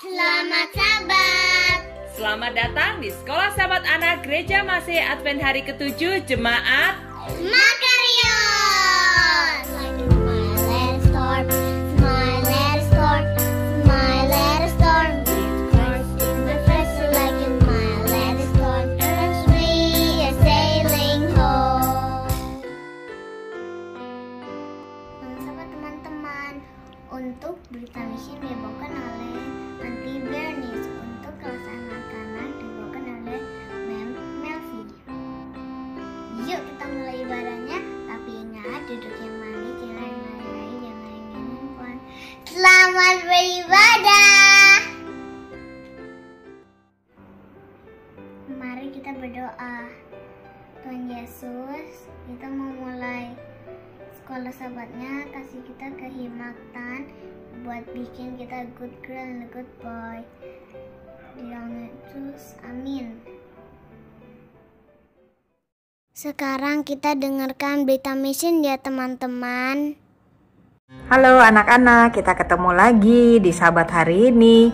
Selamat Sabat. Selamat datang di Sekolah Sahabat Anak Gereja Masehi Advent hari ke-7 Jemaat Makarios. Smile, let it storm. Smile, let it storm. Smile, let it storm. Christ is my friend, so like a smile, let it storm. And we are sailing home. Sahabat teman-teman, untuk berita misi dibawakan oleh Auntie Bernice. Untuk kelas anak-anak dibawakan oleh Melvi. Yuk kita mulai ibadahnya, tapi ingat duduk yang manis, jangan lari, jangan main handphone. Selamat beribadah. Mari kita berdoa. Tuhan Yesus, kita mau mulai sekolah sahabatnya, kasih kita kehikmatan buat bikin kita good girl and good boy. Di dalam Yesus, amin. Sekarang kita dengarkan berita mission ya teman-teman. Halo anak-anak, kita ketemu lagi di Sabat hari ini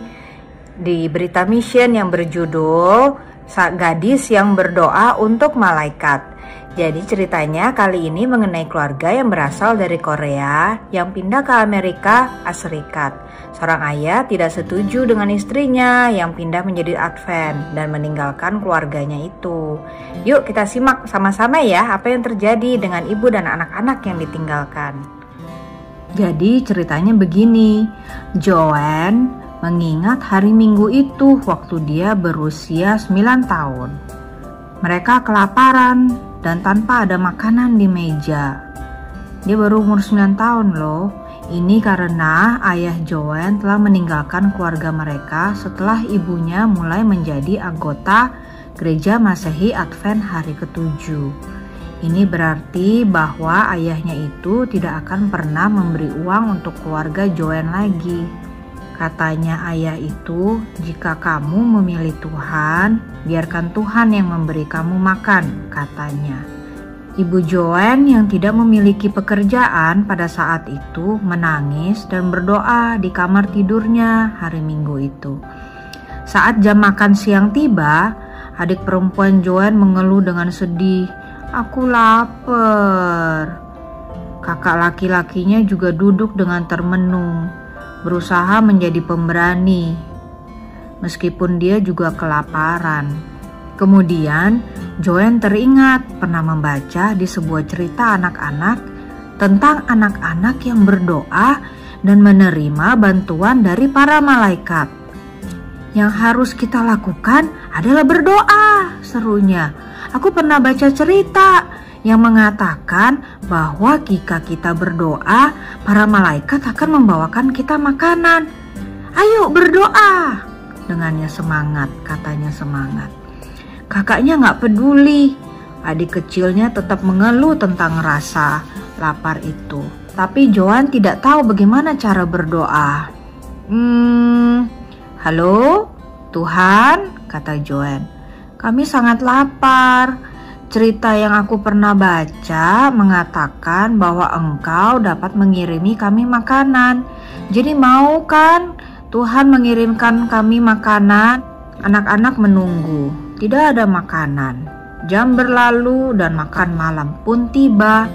di berita mission yang berjudul Gadis yang berdoa untuk malaikat. Jadi ceritanya kali ini mengenai keluarga yang berasal dari Korea yang pindah ke Amerika Serikat. Seorang ayah tidak setuju dengan istrinya yang pindah menjadi Advent dan meninggalkan keluarganya itu. Yuk kita simak sama-sama ya apa yang terjadi dengan ibu dan anak-anak yang ditinggalkan. Jadi ceritanya begini, Joanne mengingat hari Minggu itu waktu dia berusia 9 tahun. Mereka kelaparan dan tanpa ada makanan di meja. Dia baru umur 9 tahun loh. Ini karena ayah Joanne telah meninggalkan keluarga mereka setelah ibunya mulai menjadi anggota Gereja Masehi Advent hari ke-7. Ini berarti bahwa ayahnya itu tidak akan pernah memberi uang untuk keluarga Joanne lagi. Katanya ayah itu, jika kamu memilih Tuhan, biarkan Tuhan yang memberi kamu makan, katanya. Ibu Joanne yang tidak memiliki pekerjaan pada saat itu menangis dan berdoa di kamar tidurnya hari Minggu itu. Saat jam makan siang tiba, adik perempuan Joanne mengeluh dengan sedih, "Aku lapar." Kakak laki-lakinya juga duduk dengan termenung, berusaha menjadi pemberani, meskipun dia juga kelaparan. Kemudian, Joanne teringat pernah membaca di sebuah cerita anak-anak tentang anak-anak yang berdoa dan menerima bantuan dari para malaikat. Yang harus kita lakukan adalah berdoa, serunya. Aku pernah baca cerita yang mengatakan bahwa jika kita berdoa, para malaikat akan membawakan kita makanan. Ayo berdoa, dengannya semangat, katanya semangat. Kakaknya gak peduli, adik kecilnya tetap mengeluh tentang rasa lapar itu. Tapi Joanne tidak tahu bagaimana cara berdoa. Halo, Tuhan, kata Joanne. Kami sangat lapar. Cerita yang aku pernah baca mengatakan bahwa Engkau dapat mengirimi kami makanan. Jadi mau kan Tuhan mengirimkan kami makanan? Anak-anak menunggu, tidak ada makanan. Jam berlalu dan makan malam pun tiba.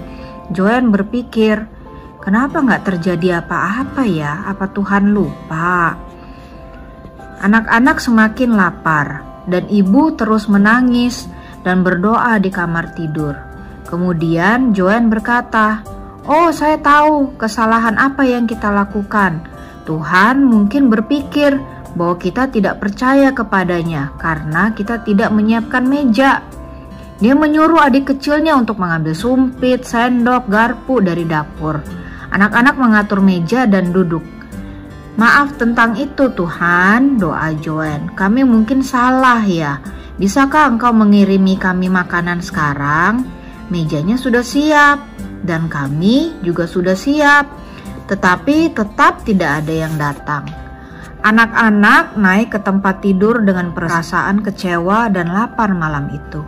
Joanne berpikir, kenapa gak terjadi apa-apa ya? Apa Tuhan lupa? Anak-anak semakin lapar dan ibu terus menangis dan berdoa di kamar tidur. Kemudian Joanne berkata, "Oh, saya tahu kesalahan apa yang kita lakukan. Tuhan mungkin berpikir bahwa kita tidak percaya kepadanya karena kita tidak menyiapkan meja." Dia menyuruh adik kecilnya untuk mengambil sumpit, sendok, garpu dari dapur. Anak-anak mengatur meja dan duduk. "Maaf tentang itu Tuhan," doa Joanne. "Kami mungkin salah ya. Bisakah Engkau mengirimi kami makanan sekarang? Mejanya sudah siap dan kami juga sudah siap." Tetapi tetap tidak ada yang datang. Anak-anak naik ke tempat tidur dengan perasaan kecewa dan lapar malam itu.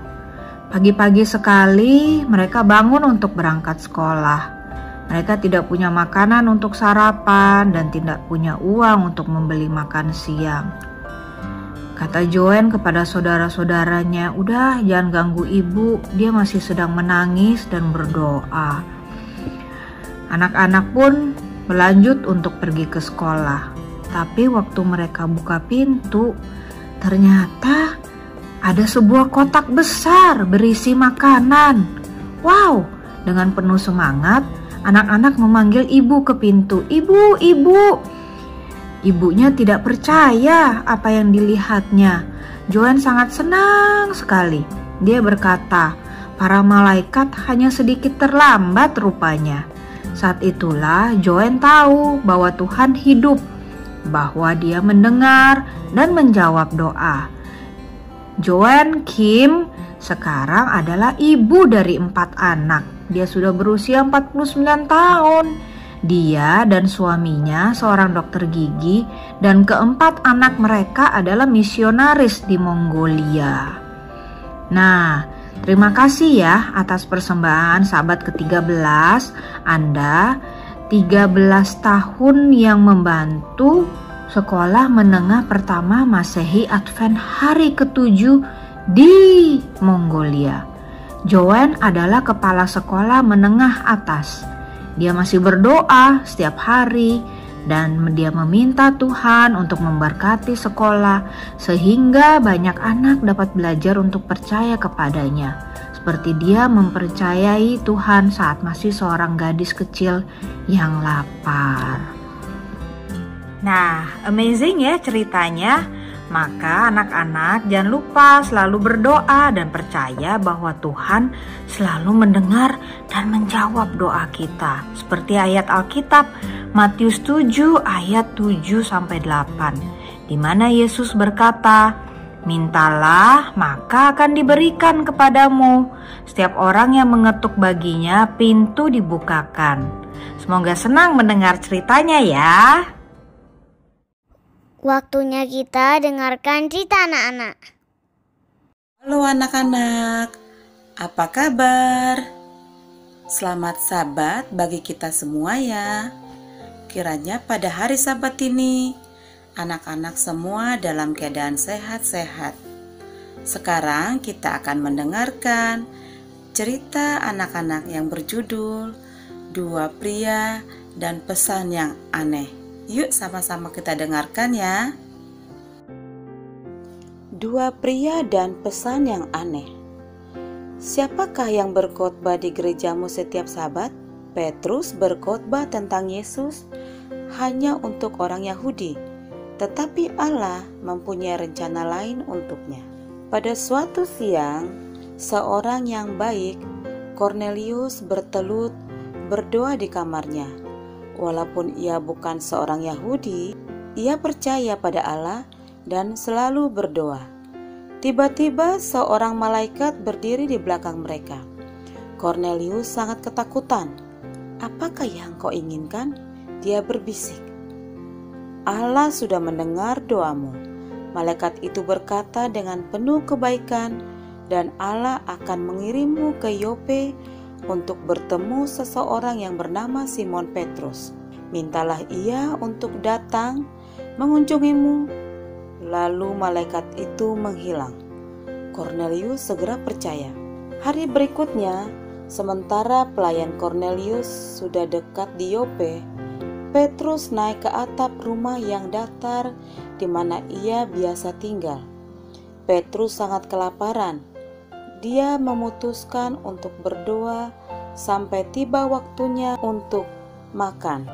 Pagi-pagi sekali mereka bangun untuk berangkat sekolah. Mereka tidak punya makanan untuk sarapan dan tidak punya uang untuk membeli makan siang. Kata Joanne kepada saudara-saudaranya, "Udah, jangan ganggu ibu, dia masih sedang menangis dan berdoa." Anak-anak pun berlanjut untuk pergi ke sekolah. Tapi waktu mereka buka pintu, ternyata ada sebuah kotak besar berisi makanan. Wow, dengan penuh semangat, anak-anak memanggil ibu ke pintu. "Ibu, ibu." Ibunya tidak percaya apa yang dilihatnya. Joanne sangat senang sekali. Dia berkata, "Para malaikat hanya sedikit terlambat rupanya." Saat itulah Joanne tahu bahwa Tuhan hidup, bahwa Dia mendengar dan menjawab doa. Joanne Kim sekarang adalah ibu dari 4 anak. Dia sudah berusia 49 tahun. Dia dan suaminya seorang dokter gigi dan keempat anak mereka adalah misionaris di Mongolia. Nah, terima kasih ya atas persembahan sahabat ke-13. Anda 13 tahun yang membantu sekolah menengah pertama Masehi Advent hari ke-7 di Mongolia. Joanne adalah kepala sekolah menengah atas. Dia masih berdoa setiap hari dan dia meminta Tuhan untuk memberkati sekolah sehingga banyak anak dapat belajar untuk percaya kepadanya. Seperti dia mempercayai Tuhan saat masih seorang gadis kecil yang lapar. Nah, amazing ya ceritanya. Maka anak-anak jangan lupa selalu berdoa dan percaya bahwa Tuhan selalu mendengar dan menjawab doa kita. Seperti ayat Alkitab Matius 7 ayat 7-8, di mana Yesus berkata, "Mintalah maka akan diberikan kepadamu. Setiap orang yang mengetuk baginya pintu dibukakan." Semoga senang mendengar ceritanya ya. Waktunya kita dengarkan cerita anak-anak. Halo anak-anak, apa kabar? Selamat Sabat bagi kita semua ya. Kiranya pada hari Sabat ini, anak-anak semua dalam keadaan sehat-sehat. Sekarang kita akan mendengarkan cerita anak-anak yang berjudul Dua Pria dan Pesan yang Aneh. Yuk sama-sama kita dengarkan ya. Dua pria dan pesan yang aneh. Siapakah yang berkhotbah di gerejamu setiap Sabat? Petrus berkhotbah tentang Yesus hanya untuk orang Yahudi, tetapi Allah mempunyai rencana lain untuknya. Pada suatu siang, seorang yang baik, Cornelius, bertelut berdoa di kamarnya. Walaupun ia bukan seorang Yahudi, ia percaya pada Allah dan selalu berdoa. Tiba-tiba seorang malaikat berdiri di belakang mereka. Cornelius sangat ketakutan. "Apakah yang kau inginkan?" Dia berbisik. "Allah sudah mendengar doamu." Malaikat itu berkata dengan penuh kebaikan, "Dan Allah akan mengirimmu ke Yope untuk bertemu seseorang yang bernama Simon Petrus. Mintalah ia untuk datang mengunjungimu." Lalu malaikat itu menghilang. Cornelius segera percaya. Hari berikutnya, sementara pelayan Cornelius sudah dekat di Yope, Petrus naik ke atap rumah yang datar di mana ia biasa tinggal. Petrus sangat kelaparan. Dia memutuskan untuk berdoa sampai tiba waktunya untuk makan.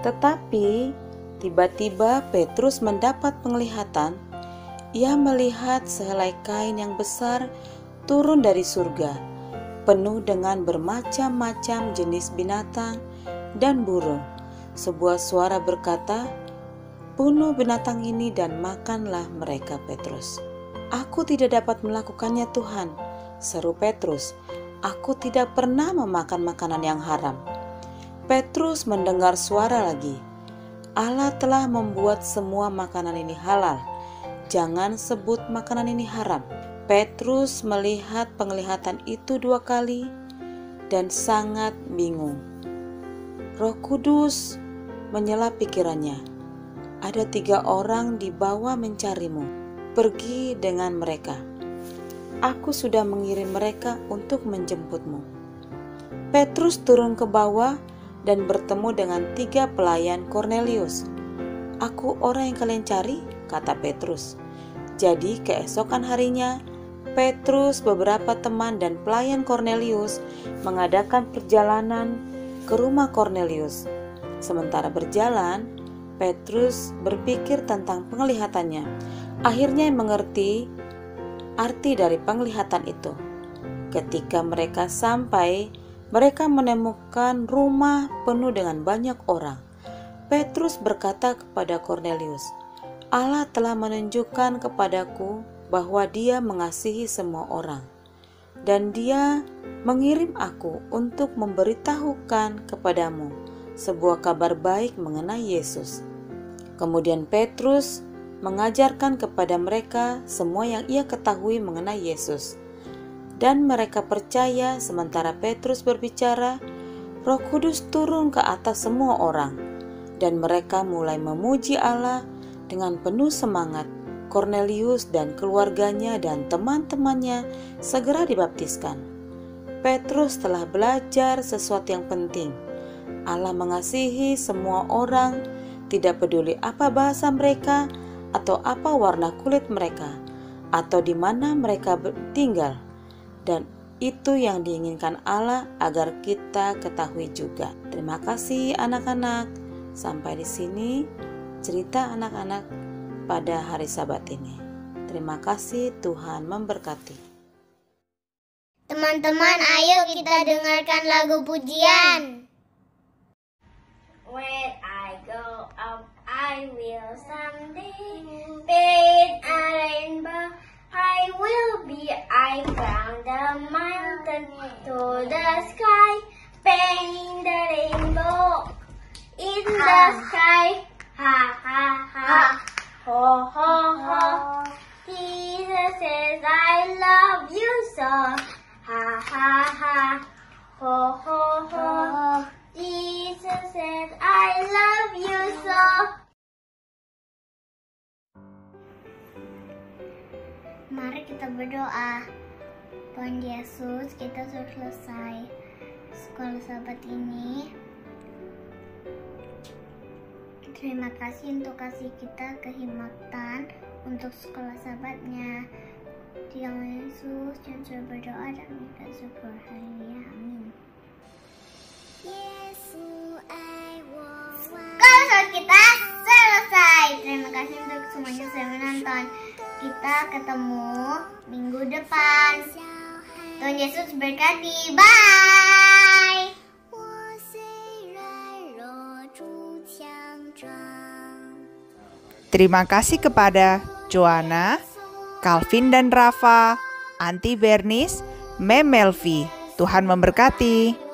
Tetapi tiba-tiba Petrus mendapat penglihatan. Ia melihat sehelai kain yang besar turun dari surga, penuh dengan bermacam-macam jenis binatang dan burung. Sebuah suara berkata, "Bunuh binatang ini dan makanlah mereka." Petrus, "Aku tidak dapat melakukannya, Tuhan," seru Petrus. "Aku tidak pernah memakan makanan yang haram." Petrus mendengar suara lagi. "Allah telah membuat semua makanan ini halal. Jangan sebut makanan ini haram." Petrus melihat penglihatan itu 2 kali dan sangat bingung. Roh Kudus menyela pikirannya. Ada 3 orang di bawah mencarimu. Pergi dengan mereka. Aku sudah mengirim mereka untuk menjemputmu. Petrus turun ke bawah dan bertemu dengan 3 pelayan Kornelius. Aku orang yang kalian cari, kata Petrus. Jadi keesokan harinya, Petrus, beberapa teman dan pelayan Kornelius mengadakan perjalanan ke rumah Kornelius. Sementara berjalan, Petrus berpikir tentang penglihatannya. Akhirnya mengerti arti dari penglihatan itu. Ketika mereka sampai, mereka menemukan rumah penuh dengan banyak orang. Petrus berkata kepada Kornelius, Allah telah menunjukkan kepadaku bahwa Dia mengasihi semua orang, dan Dia mengirim aku untuk memberitahukan kepadamu sebuah kabar baik mengenai Yesus. Kemudian Petrus mengajarkan kepada mereka semua yang ia ketahui mengenai Yesus. Dan mereka percaya. Sementara Petrus berbicara, Roh Kudus turun ke atas semua orang, dan mereka mulai memuji Allah dengan penuh semangat. Kornelius dan keluarganya dan teman-temannya segera dibaptiskan. Petrus telah belajar sesuatu yang penting. Allah mengasihi semua orang, tidak peduli apa bahasa mereka atau apa warna kulit mereka atau di mana mereka tinggal. Dan itu yang diinginkan Allah agar kita ketahui juga. Terima kasih anak-anak. Sampai di sini cerita anak-anak pada hari Sabat ini. Terima kasih, Tuhan memberkati. Teman-teman, ayo kita dengarkan lagu pujian. When I go up, I will someday paint a rainbow. I will be, I found the mountain to the sky, paint the rainbow in the sky. Ha ha ha, ho ho ho. Jesus says I love you so. Ha ha ha, ho ho ho. Jesus says I love you so. Mari kita berdoa. Tuhan Yesus, kita sudah selesai sekolah Sabat ini. Terima kasih untuk kasih kita kehikmatan untuk sekolah Sabatnya. Di nama Yesus, yang sudah berdoa dan minta syukur. Haleluya, amin. Sekolah Sabat kita selesai. Terima kasih untuk semuanya sudah menonton. Kita ketemu minggu depan. Tuhan Yesus berkati. Bye. Terima kasih kepada Joanna, Calvin dan Rafa, Auntie Bernice, Mem Melvi. Tuhan memberkati.